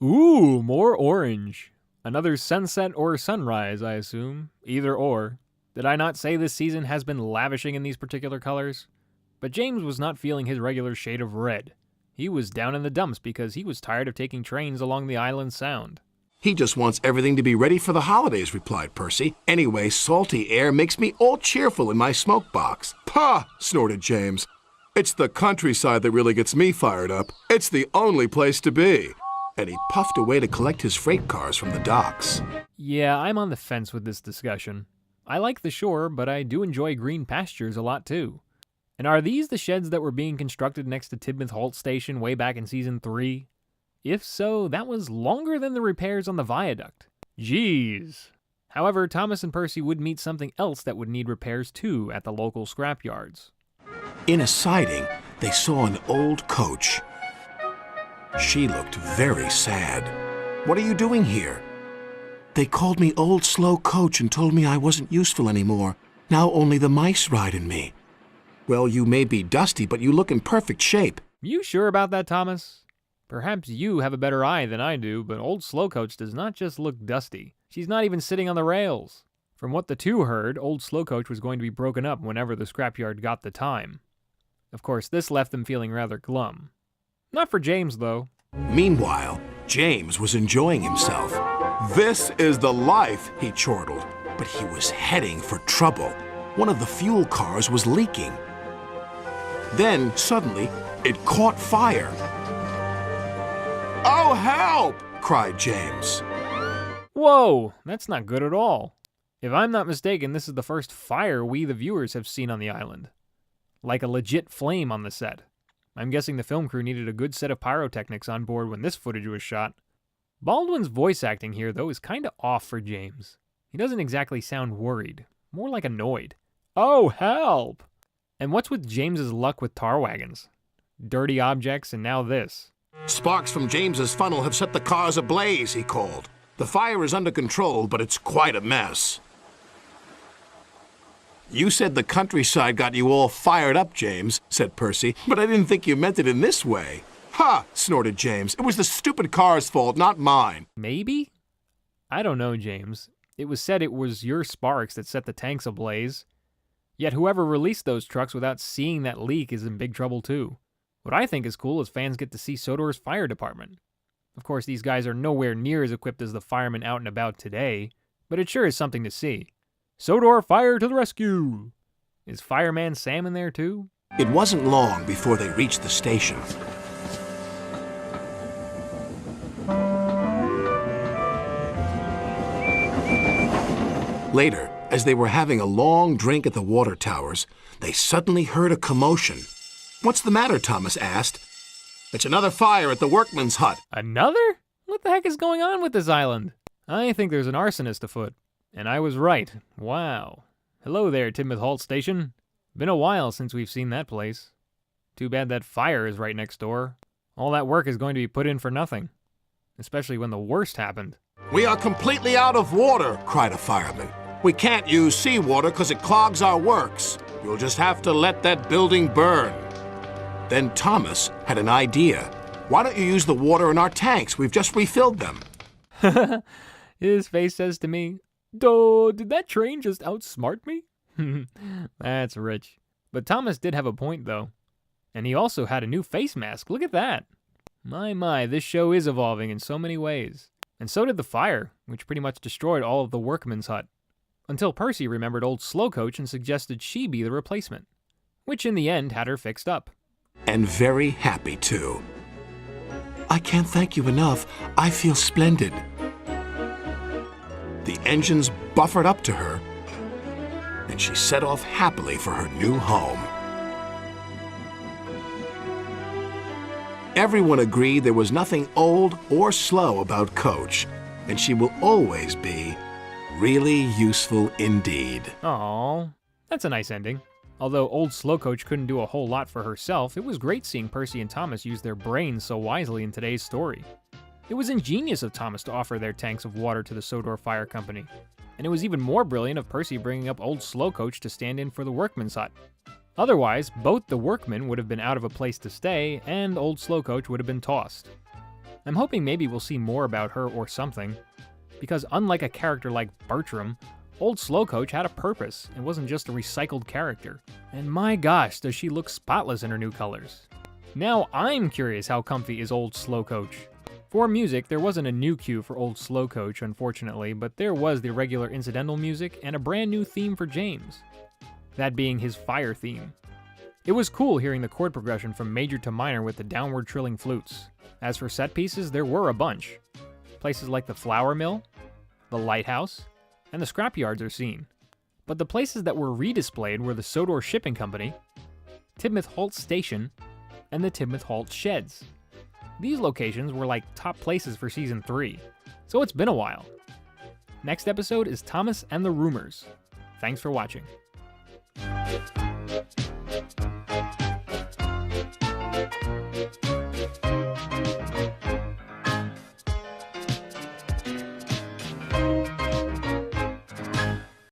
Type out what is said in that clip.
Ooh, more orange. Another sunset or sunrise, I assume. Either or. Did I not say this season has been lavishing in these particular colors? But James was not feeling his regular shade of red. He was down in the dumps because he was tired of taking trains along the island sound. He just wants everything to be ready for the holidays, replied Percy. Anyway, salty air makes me all cheerful in my smoke box. Pah! Snorted James. It's the countryside that really gets me fired up. It's the only place to be. And he puffed away to collect his freight cars from the docks. Yeah, I'm on the fence with this discussion. I like the shore, but I do enjoy green pastures a lot too. And are these the sheds that were being constructed next to Tidmouth Halt Station way back in Season 3? If so, that was longer than the repairs on the viaduct. Jeez. However, Thomas and Percy would meet something else that would need repairs too at the local scrapyards. In a siding, they saw an old coach. She looked very sad. What are you doing here? They called me Old Slow Coach and told me I wasn't useful anymore. Now only the mice ride in me. Well, you may be dusty, but you look in perfect shape. You sure about that, Thomas? Perhaps you have a better eye than I do, but Old Slow Coach does not just look dusty. She's not even sitting on the rails. From what the two heard, Old Slow Coach was going to be broken up whenever the scrapyard got the time. Of course, this left them feeling rather glum. Not for James, though. Meanwhile, James was enjoying himself. This is the life, he chortled. But he was heading for trouble. One of the fuel cars was leaking. Then, suddenly, it caught fire. Oh, help! Cried James. Whoa, that's not good at all. If I'm not mistaken, this is the first fire we, the viewers, have seen on the island. Like a legit flame on the set. I'm guessing the film crew needed a good set of pyrotechnics on board when this footage was shot. Baldwin's voice acting here, though, is kinda off for James. He doesn't exactly sound worried, more like annoyed. Oh, help! And what's with James's luck with tar wagons? Dirty objects and now this. Sparks from James's funnel have set the cars ablaze, he called. The fire is under control, but it's quite a mess. You said the countryside got you all fired up, James, said Percy, but I didn't think you meant it in this way. Ha! Snorted James. It was the stupid car's fault, not mine. Maybe? I don't know, James. It was said it was your sparks that set the tanks ablaze. Yet whoever released those trucks without seeing that leak is in big trouble too. What I think is cool is fans get to see Sodor's fire department. Of course, these guys are nowhere near as equipped as the firemen out and about today, but it sure is something to see. Sodor, fire to the rescue! Is Fireman Sam in there too? It wasn't long before they reached the station. Later, as they were having a long drink at the water towers, they suddenly heard a commotion. What's the matter? Thomas asked. It's another fire at the workman's hut. Another? What the heck is going on with this island? I think there's an arsonist afoot. And I was right. Wow. Hello there, Tidmouth Halt Station. Been a while since we've seen that place. Too bad that fire is right next door. All that work is going to be put in for nothing. Especially when the worst happened. We are completely out of water, cried a fireman. We can't use seawater because it clogs our works. You'll just have to let that building burn. Then Thomas had an idea. Why don't you use the water in our tanks? We've just refilled them. His face says to me, "Duh, did that train just outsmart me?" That's rich. But Thomas did have a point, though. And he also had a new face mask. Look at that. My, this show is evolving in so many ways. And so did the fire, which pretty much destroyed all of the workman's hut. Until Percy remembered Old Slow Coach and suggested she be the replacement. Which in the end had her fixed up. And very happy, too. I can't thank you enough. I feel splendid. The engines buffered up to her, and she set off happily for her new home. Everyone agreed there was nothing old or slow about Coach, and she will always be really useful indeed. Aww, that's a nice ending. Although Old Slow Coach couldn't do a whole lot for herself, it was great seeing Percy and Thomas use their brains so wisely in today's story. It was ingenious of Thomas to offer their tanks of water to the Sodor Fire Company, and it was even more brilliant of Percy bringing up Old Slow Coach to stand in for the workman's hut. Otherwise, both the workmen would have been out of a place to stay, and Old Slow Coach would have been tossed. I'm hoping maybe we'll see more about her or something, because unlike a character like Bertram, Old Slowcoach had a purpose and wasn't just a recycled character. And my gosh, does she look spotless in her new colors. Now I'm curious how comfy is Old Slowcoach. For music, there wasn't a new cue for Old Slowcoach, unfortunately, but there was the regular incidental music and a brand new theme for James. That being his fire theme. It was cool hearing the chord progression from major to minor with the downward trilling flutes. As for set pieces, there were a bunch. Places like the flour mill, the lighthouse, and the scrapyards are seen. But the places that were redisplayed were the Sodor Shipping Company, Tidmouth Halt Station, and the Tidmouth Halt Sheds. These locations were like top places for Season 3, so it's been a while. Next episode is Thomas and the Rumors. Thanks for watching.